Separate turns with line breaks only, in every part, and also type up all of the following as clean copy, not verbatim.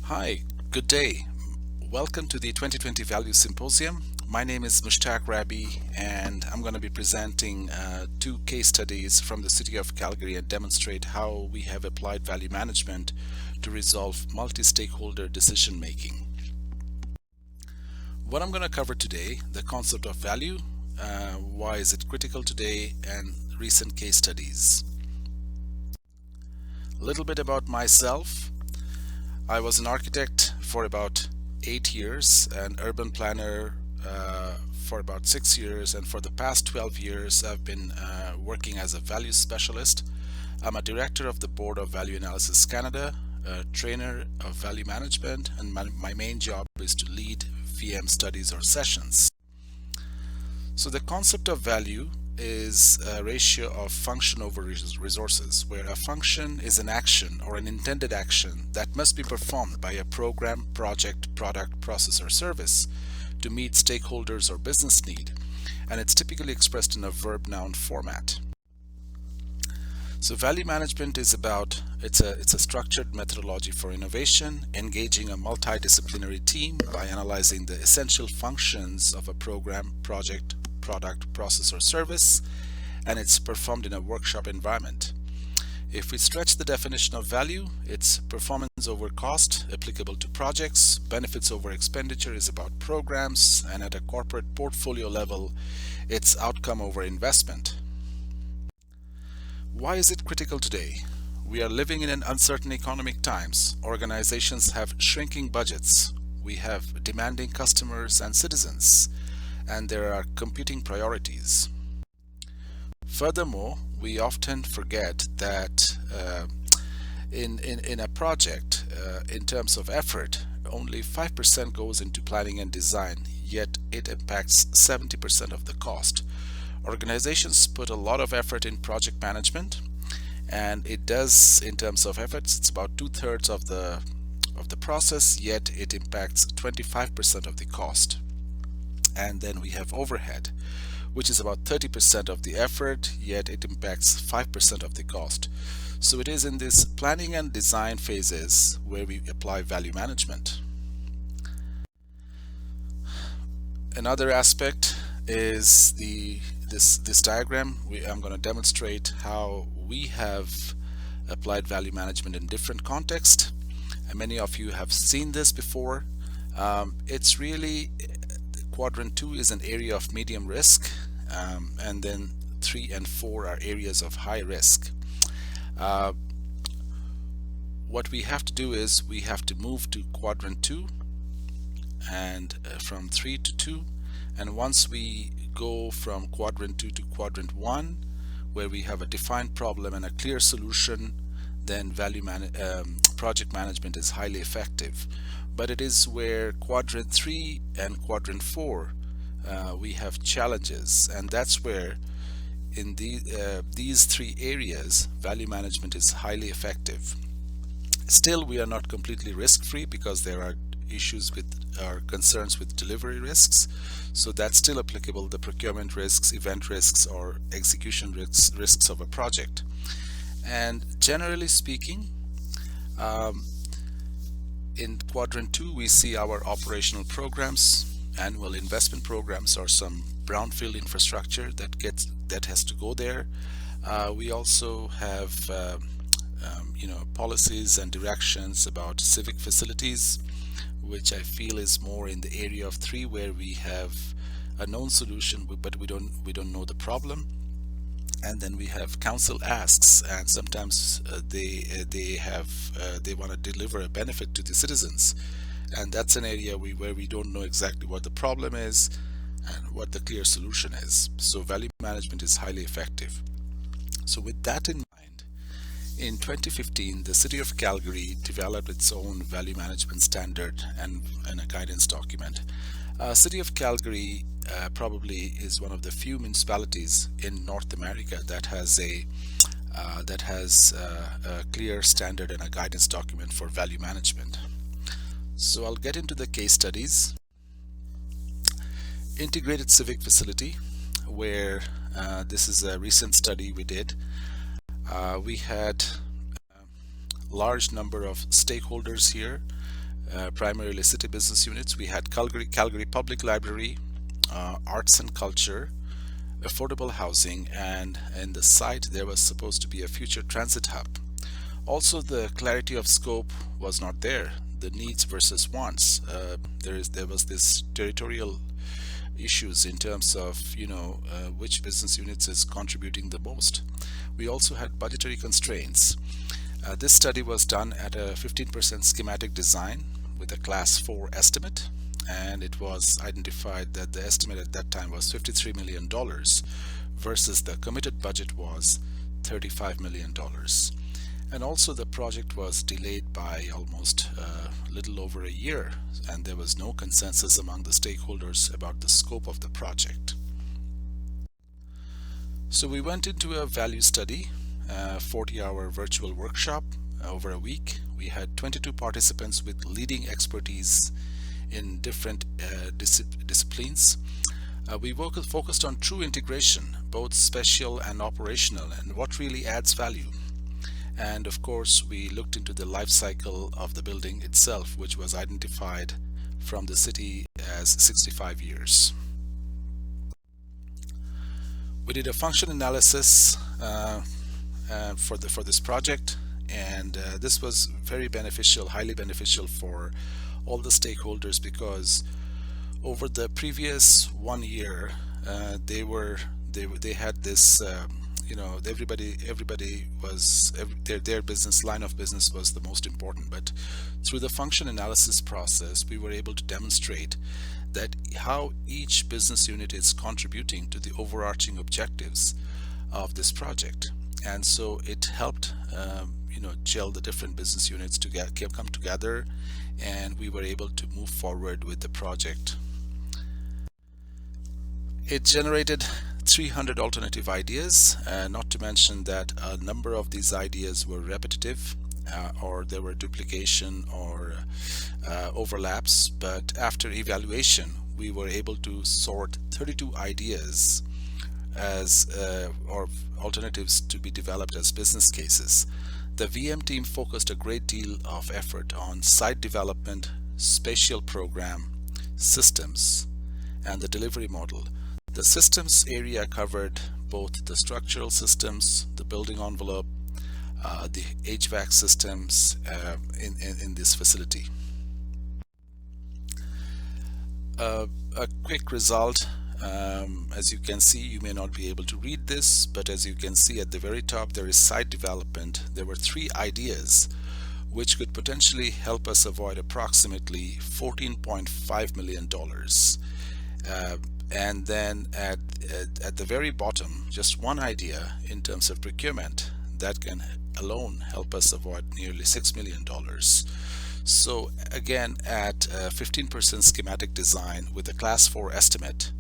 Hi, good day. Welcome to the 2020 Value Symposium. My name is Mushtaq Rabi, and I'm going to be presenting two case studies from the City of Calgary and demonstrate how we have applied value management to resolve multi-stakeholder decision making. What I'm going to cover today, the concept of value, why is it critical today, and recent case studies. A little bit about myself. I was an architect for about 8 years, an urban planner for about 6 years, and for the past 12 years I've been working as a value specialist. I'm a director of the board of Value Analysis Canada, a trainer of value management, and my main job is to lead VM studies or sessions. So the concept of value is a ratio of function over resources, where a function is an action or an intended action that must be performed by a program, project, product, process, or service to meet stakeholders or business need, and it's typically expressed in a verb-noun format. So value management is it's a structured methodology for innovation, engaging a multidisciplinary team by analyzing the essential functions of a program, project, product, process, or service, and it's performed in a workshop environment. If we stretch the definition of value, it's performance over cost applicable to projects, benefits over expenditure is about programs, and at a corporate portfolio level, it's outcome over investment. Why is it critical today? We are living in an uncertain economic times. Organizations have shrinking budgets. We have demanding customers and citizens, and there are competing priorities. Furthermore, we often forget that in a project, in terms of effort, only 5% goes into planning and design, yet it impacts 70% of the cost. Organizations put a lot of effort in project management, and it does, in terms of efforts, it's about 2/3 of the process, yet it impacts 25% of the cost. And then we have overhead, which is about 30% of the effort, yet it impacts 5% of the cost. So it is in this planning and design phases where we apply value management. Another aspect is this diagram. I'm going to demonstrate how we have applied value management in different contexts. And many of you have seen this before. It's really Quadrant 2 is an area of medium risk, and then 3 and 4 are areas of high risk. What we have to do is we have to move to Quadrant 2 and from 3 to 2, and once we go from Quadrant 2 to Quadrant 1, where we have a defined problem and a clear solution, then project management is highly effective. But it is where Quadrant 3 and Quadrant 4 we have challenges, and that's where in these three areas value management is highly effective. Still, we are not completely risk-free because there are issues with or concerns with delivery risks, so that's still applicable, the procurement risks, event risks, or execution risks of a project. And generally speaking, in Quadrant 2 we see our operational programs, annual investment programs, or some brownfield infrastructure that has to go there. We also have policies and directions about civic facilities, which I feel is more in the area of 3, where we have a known solution but we don't know the problem. And then we have council asks, and sometimes they want to deliver a benefit to the citizens, and that's an area where we don't know exactly what the problem is and what the clear solution is. So value management is highly effective. So with that in mind, in 2015 the City of Calgary developed its own value management standard and a guidance document. City of Calgary probably is one of the few municipalities in North America that has a clear standard and a guidance document for value management. So I'll get into the case studies. Integrated Civic Facility, where this is a recent study we did. We had a large number of stakeholders here primarily city business units. We had Calgary Public Library, arts and culture, affordable housing, and in the site there was supposed to be a future transit hub. Also, the clarity of scope was not there. The needs versus wants. There was this territorial issues in terms of which business units is contributing the most. We also had budgetary constraints. This study was done at a 15% schematic design with a class 4 estimate, and it was identified that the estimate at that time was $53 million versus the committed budget was $35 million. And also the project was delayed by almost a little over a year, and there was no consensus among the stakeholders about the scope of the project. So we went into a value study, 40-hour virtual workshop over a week. We had 22 participants with leading expertise in different disciplines. We focused on true integration, both spatial and operational, and what really adds value. And of course, we looked into the life cycle of the building itself, which was identified from the city as 65 years. We did a function analysis for this project, and this was very beneficial, highly beneficial for all the stakeholders, because over the previous 1 year, they had this. Everybody was their business line of business was the most important, but through the function analysis process we were able to demonstrate that how each business unit is contributing to the overarching objectives of this project. And so it helped gel the different business units to come together, and we were able to move forward with the project. It generated 300 alternative ideas, not to mention that a number of these ideas were repetitive, or there were duplication or overlaps, but after evaluation we were able to sort 32 ideas as or alternatives to be developed as business cases. The VM team focused a great deal of effort on site development, spatial program, systems, and the delivery model. The systems area covered both the structural systems, the building envelope, the HVAC systems in this facility. A quick result, as you can see, you may not be able to read this, but as you can see at the very top there is site development. There were 3 ideas which could potentially help us avoid approximately $14.5 million. And then at the very bottom, just one idea in terms of procurement that can alone help us avoid nearly $6 million. So again, at 15% schematic design with a class 4 estimate,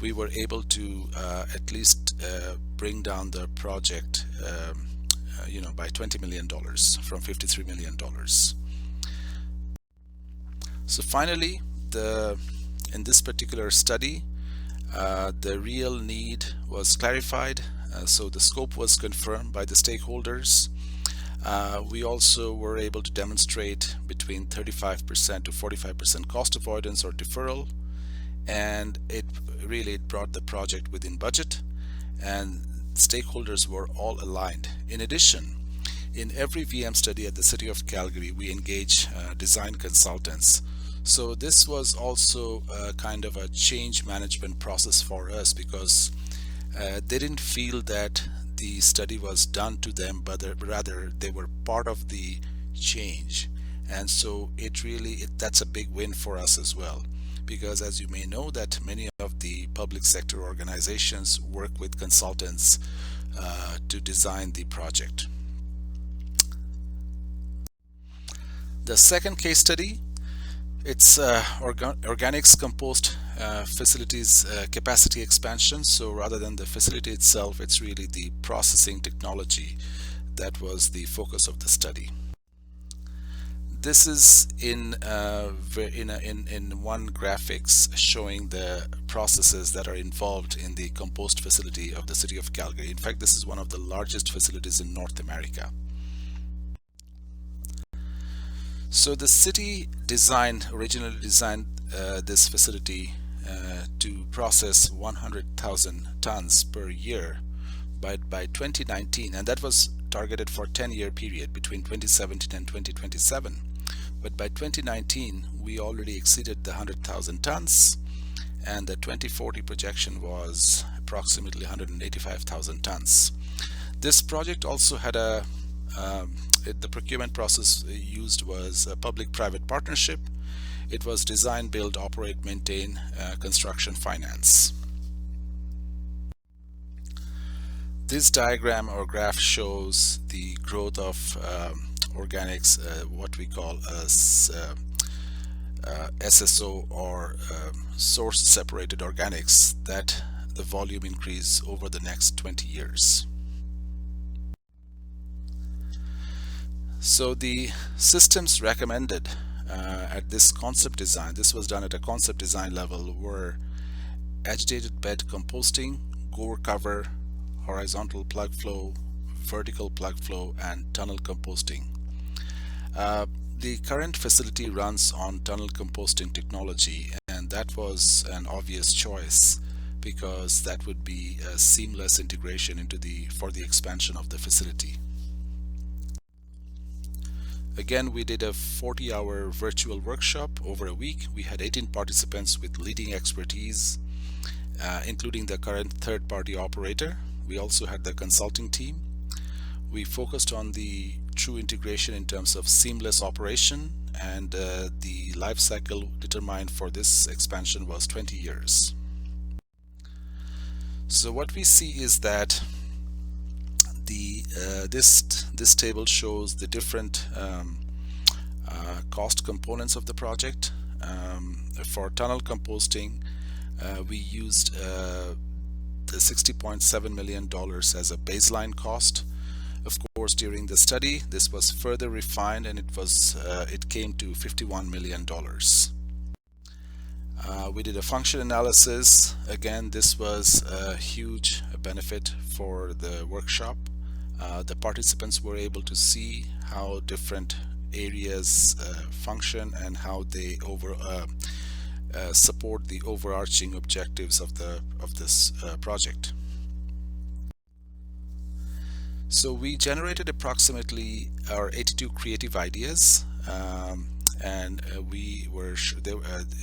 we were able to at least bring down the project by $20 million from $53 million. So finally, in this particular study, the real need was clarified, so the scope was confirmed by the stakeholders. We also were able to demonstrate between 35% to 45% cost avoidance or deferral, and it brought the project within budget, and stakeholders were all aligned. In addition, in every VM study at the City of Calgary, we engage design consultants. So this was also kind of a change management process for us, because they didn't feel that the study was done to them, but rather they were part of the change. And so that's a big win for us as well, because as you may know that many of the public sector organizations work with consultants to design the project. The second case study, it's Organics Compost Facilities Capacity Expansion. So rather than the facility itself, it's really the processing technology that was the focus of the study. This is in one graphics showing the processes that are involved in the compost facility of the City of Calgary. In fact, this is one of the largest facilities in North America. So the city originally designed this facility to process 100,000 tons per year by 2019, and that was targeted for a 10-year period between 2017 and 2027. But by 2019, we already exceeded the 100,000 tons, and the 2040 projection was approximately 185,000 tons. This project also had the procurement process used was a public-private partnership. It was design, build, operate, maintain, construction, finance. This diagram or graph shows the growth of organics, what we call as SSO or source separated organics, that the volume increase over the next 20 years. So the systems recommended at this concept design, this was done at a concept design level, were agitated bed composting, gore cover, horizontal plug flow, vertical plug flow, and tunnel composting. The current facility runs on tunnel composting technology, and that was an obvious choice because that would be a seamless integration for the expansion of the facility. Again, we did a 40-hour virtual workshop over a week. We had 18 participants with leading expertise, including the current third-party operator. We also had the consulting team. We focused on the true integration in terms of seamless operation, and the life cycle determined for this expansion was 20 years. So what we see is that this table shows the different cost components of the project. For tunnel composting, we used the $60.7 million as a baseline cost. Of course, during the study, this was further refined, and it came to $51 million. We did a function analysis. Again, this was a huge benefit for the workshop. The participants were able to see how different areas function and how they support the overarching objectives of this project. So we generated approximately 82 creative ideas, and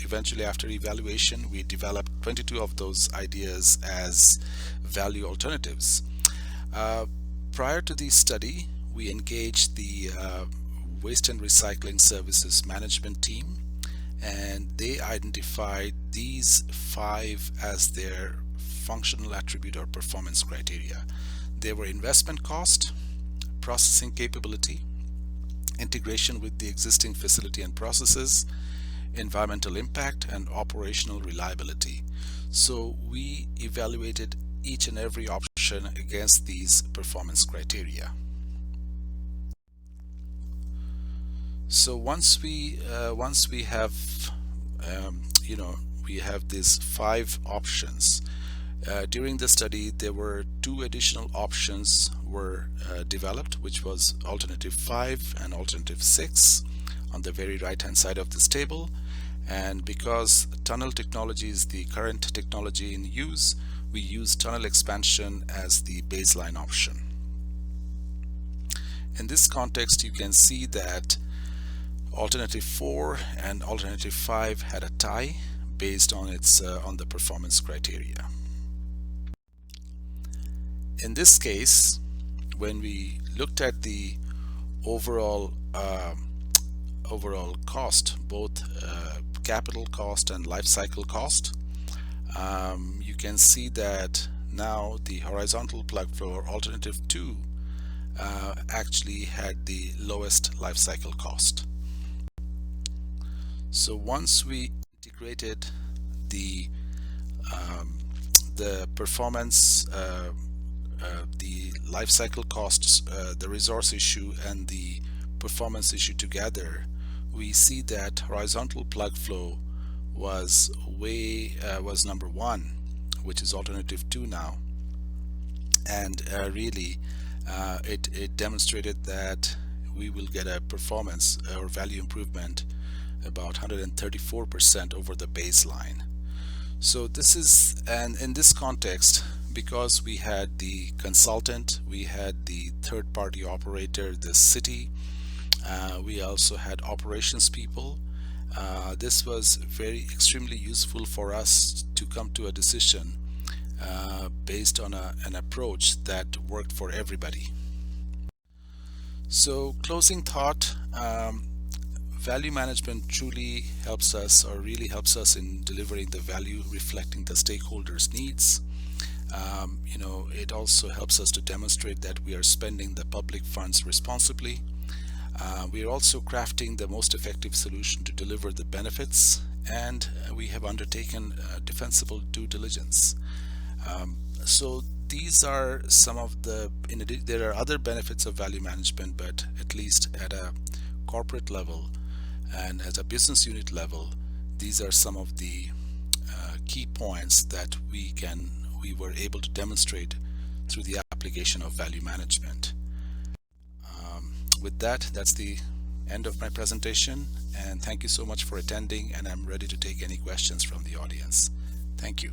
eventually, after evaluation, we developed 22 of those ideas as value alternatives. Prior to the study, we engaged the Waste and Recycling Services Management team, and they identified these 5 as their functional attribute or performance criteria. They were investment cost, processing capability, integration with the existing facility and processes, environmental impact, and operational reliability. So we evaluated each and every option against these performance criteria. So once we have we have these 5 options. During the study, there were 2 additional options were developed, which was alternative 5 and alternative 6 on the very right hand side of this table. And because tunnel technology is the current technology in use, we use tunnel expansion as the baseline option. In this context, you can see that alternative 4 and alternative 5 had a tie based on the performance criteria. In this case, when we looked at the overall cost, both capital cost and life cycle cost, you can see that now the horizontal plug flow, or alternative 2, actually had the lowest life cycle cost. So once we integrated the performance, the life cycle costs, the resource issue, and the performance issue together, we see that horizontal plug flow was number 1, which is alternative 2 now, and really it demonstrated that we will get a performance or value improvement about 134% over the baseline. So this is, and in this context, because we had the consultant, we had the third-party operator, the city, we also had operations people. This was very extremely useful for us to come to a decision based on an approach that worked for everybody. So closing thought, value management truly helps us, or really helps us, in delivering the value reflecting the stakeholders' needs. It also helps us to demonstrate that we are spending the public funds responsibly. We are also crafting the most effective solution to deliver the benefits, and we have undertaken defensible due diligence. So these are some of the, there are other benefits of value management, but at least at a corporate level and at a business unit level, these are some of the key points that we were able to demonstrate through the application of value management. With that, that's the end of my presentation, and thank you so much for attending, and I'm ready to take any questions from the audience. Thank you.